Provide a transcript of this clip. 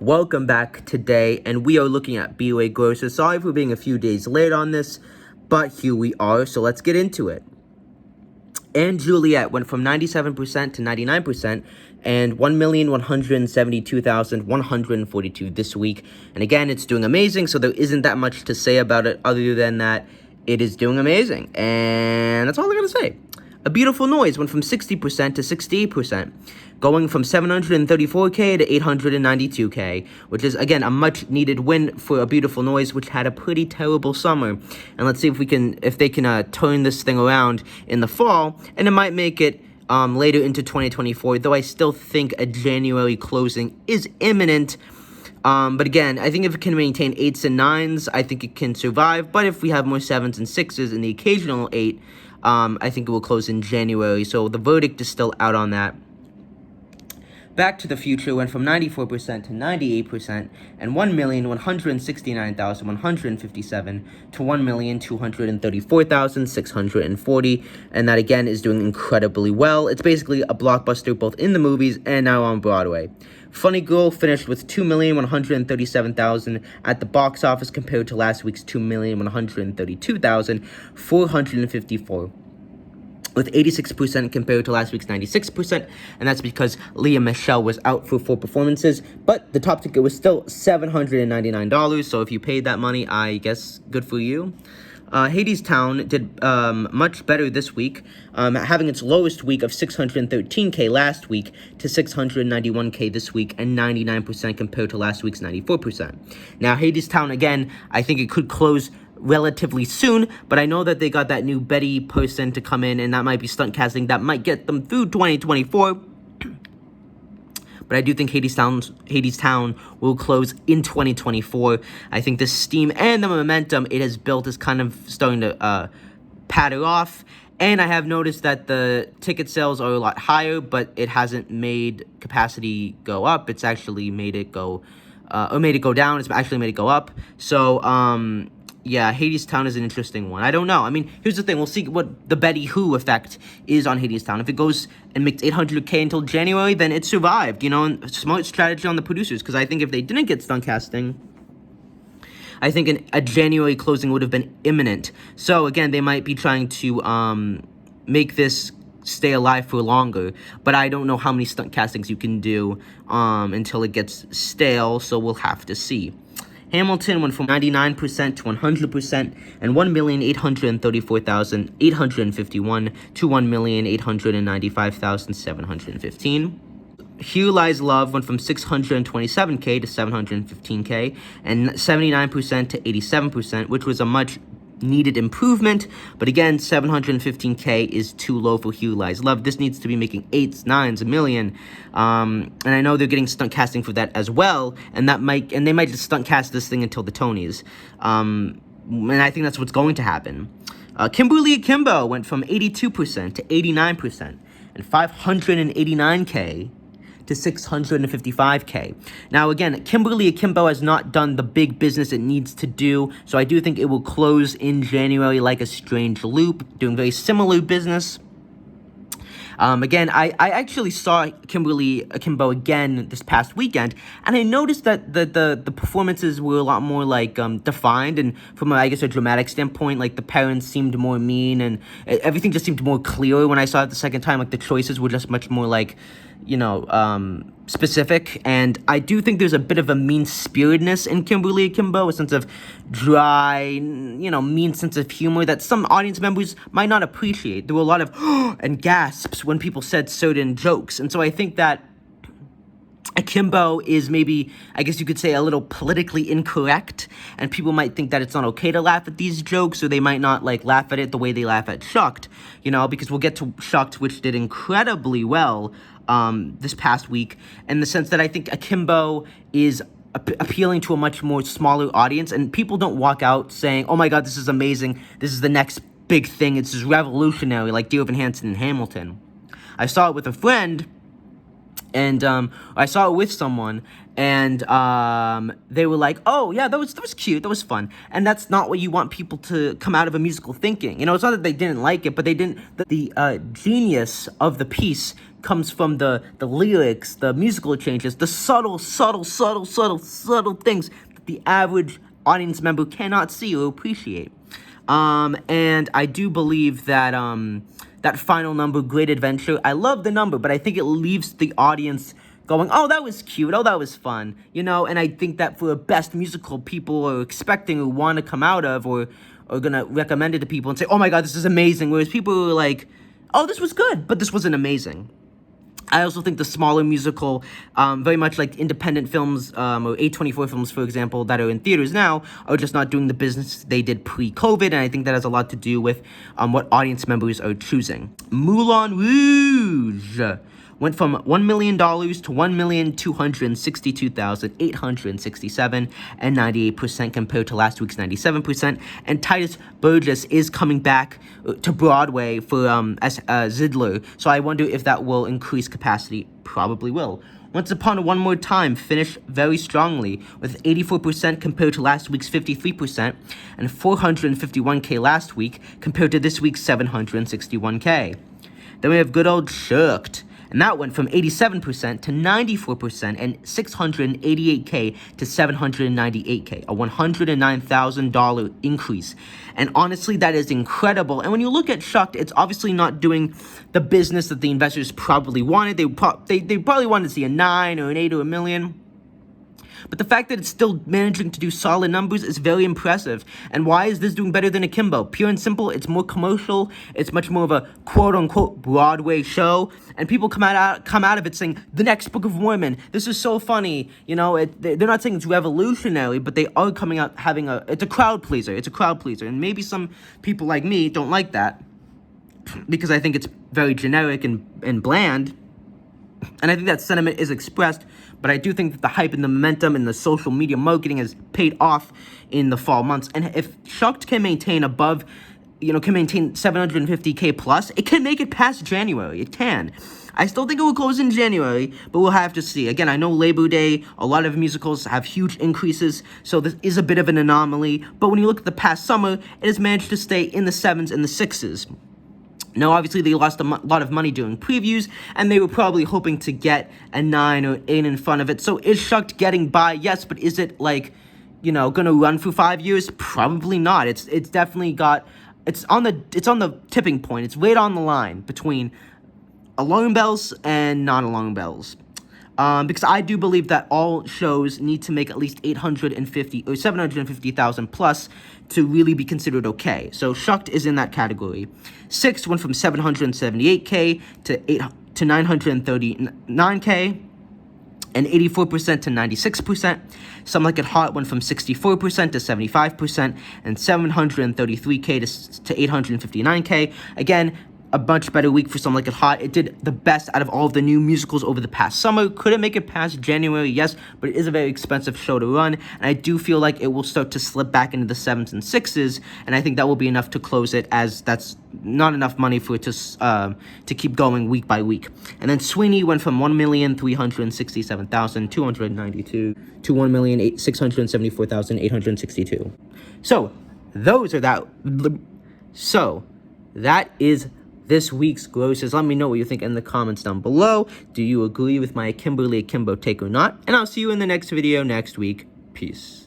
Welcome back today, and we are looking at B-Way grosses. Sorry for being a few days late on this, but here we are, so let's get into it. And Juliet went from 97% to 99%, and 1,172,142 this week. And again, it's doing amazing, so there isn't that much to say about it other than that it is doing amazing. And that's all I gotta say. A Beautiful Noise went from 60% to 68%, going from 734K to 892K, which is, again, a much-needed win for A Beautiful Noise, which had a pretty terrible summer. And let's see if they can turn this thing around in the fall, and it might make it later into 2024, though I still think a January closing is imminent. But again, I think if it can maintain 8s and 9s, I think it can survive. But if we have more 7s and 6s and the occasional 8, I think it will close in January. So the verdict is still out on that. Back to the Future went from 94% to 98%, and 1,169,157 to 1,234,640, and that again is doing incredibly well. It's basically a blockbuster both in the movies and now on Broadway. Funny Girl finished with 2,137,000 at the box office compared to last week's 2,132,454. With 86% compared to last week's 96%, and that's because Leah Michelle was out for 4 performances, but the top ticket was still $799, so if you paid that money, I guess good for you. Hadestown did much better this week, having its lowest week of 613K last week to 691K this week, and 99% compared to last week's 94%. Now, Hadestown, again, I think it could close relatively soon, but I know that they got that new Betty person to come in, and that might be stunt casting that might get them through 2024. But I do think Hadestown will close in 2024. I think the steam and the momentum it has built is kind of starting to patter off. And I have noticed that the ticket sales are a lot higher, but it hasn't made capacity go up. It's actually made it go, or made it go down. It's actually made it go up. So, yeah, Hadestown is an interesting one. I don't know. I mean, here's the thing. We'll see what the Betty Who effect is on Hadestown. If it goes and makes 800K until January, then it survived, you know, and smart strategy on the producers. Because I think if they didn't get stunt casting, I think a January closing would have been imminent. So, again, they might be trying to make this stay alive for longer. But I don't know how many stunt castings you can do until it gets stale. So, we'll have to see. Hamilton went from 99% to 100%, and 1,834,851 to 1,895,715. Here Lies Love went from 627K to 715K, and 79% to 87%, which was a much needed improvement, but again, 715K is too low for Here Lies Love. This needs to be making 8s, 9s, a million, and I know they're getting stunt casting for that as well, and they might just stunt cast this thing until the Tonys, and I think that's what's going to happen. Kimberly Akimbo went from 82% to 89%, and 589K to 655K. Now, again, Kimberly Akimbo has not done the big business it needs to do, so I do think it will close in January like a strange loop, doing very similar business. Again, I actually saw Kimberly Akimbo again this past weekend, and I noticed that the performances were a lot more, like, defined, and from, I guess, a dramatic standpoint, like, the parents seemed more mean, and everything just seemed more clear when I saw it the second time. Like, the choices were just much more, like, you know, specific, and I do think there's a bit of a mean-spiritedness in Kimberly Akimbo, a sense of dry, you know, mean sense of humor that some audience members might not appreciate. There were a lot of and gasps when people said certain jokes, and so I think that Akimbo is maybe, I guess you could say, a little politically incorrect, and people might think that it's not okay to laugh at these jokes, or they might not, like, laugh at it the way they laugh at Shucked, you know, because we'll get to Shucked, which did incredibly well this past week, in the sense that I think Akimbo is appealing to a much more smaller audience, and people don't walk out saying, oh my god, this is amazing, this is the next big thing, it's just revolutionary, like Dear Evan Hansen and Hamilton. I saw it with a friend, And I saw it with someone, and they were like, "Oh yeah, that was cute, that was fun." And that's not what you want people to come out of a musical thinking. You know, it's not that they didn't like it, but they didn't. The genius of the piece comes from the lyrics, the musical changes, the subtle things that the average audience member cannot see or appreciate. And I do believe that that final number, Great Adventure, I love the number, but I think it leaves the audience going, "Oh, that was cute. Oh, that was fun." You know, and I think that for a best musical, people are expecting or want to come out of, or are going to recommend it to people and say, "Oh my God, this is amazing." Whereas people are like, "Oh, this was good, but this wasn't amazing." I also think the smaller musical, very much like independent films, or A24 films, for example, that are in theaters now, are just not doing the business they did pre-COVID, and I think that has a lot to do with what audience members are choosing. Mulan Rouge went from $1 million to $1,262,867, and 98% compared to last week's 97%. And Titus Burgess is coming back to Broadway for as Zidler, so I wonder if that will increase capacity. Probably will. Once Upon a One More Time finished very strongly with 84% compared to last week's 53%, and 451K last week compared to this week's 761K. Then we have good old Shucked, and that went from 87% to 94%, and 688K to 798K, a $109,000 increase. And honestly, that is incredible. And when you look at Shucked, it's obviously not doing the business that the investors probably wanted. They probably wanted to see a 9 or an 8 or a million. But the fact that it's still managing to do solid numbers is very impressive. And why is this doing better than Akimbo? Pure and simple, it's more commercial. It's much more of a quote-unquote Broadway show. And people come out of it saying, "The next Book of Mormon, this is so funny." You know, they're not saying it's revolutionary, but they are coming out having it's a crowd pleaser. It's a crowd pleaser. And maybe some people like me don't like that, because I think it's very generic and bland. And I think that sentiment is expressed, but I do think that the hype and the momentum and the social media marketing has paid off in the fall months. And if Shucked can maintain above, can maintain 750K plus, it can make it past January. It can. I still think it will close in January, but we'll have to see. Again, I know Labor Day, a lot of musicals have huge increases, so this is a bit of an anomaly. But when you look at the past summer, it has managed to stay in the 7s and the 6s. Now, obviously, they lost a lot of money doing previews, and they were probably hoping to get a 9 or 8 in front of it. So is Shucked getting by? Yes, but is it, going to run for 5 years? Probably not. It's definitely it's on the tipping point. It's right on the line between alarm bells and non-alarm bells. Because I do believe that all shows need to make at least 850 or 750,000 plus to really be considered okay. So Shucked is in that category. 6 went from 778K to 939K, and 84% to 96%. Some Like It Hot went from 64% to 75%, and 733K to 859K. Again, a much better week for Some Like It Hot. It did the best out of all of the new musicals over the past summer. Could it make it past January? Yes, but it is a very expensive show to run, and I do feel like it will start to slip back into the 7s and 6s, and I think that will be enough to close it, as that's not enough money for it to keep going week by week. And then Sweeney went from 1,367,292 to 1,674,862. So that is this week's grosses. Let me know what you think in the comments down below. Do you agree with my Kimberly Akimbo take or not? And I'll see you in the next video next week. Peace.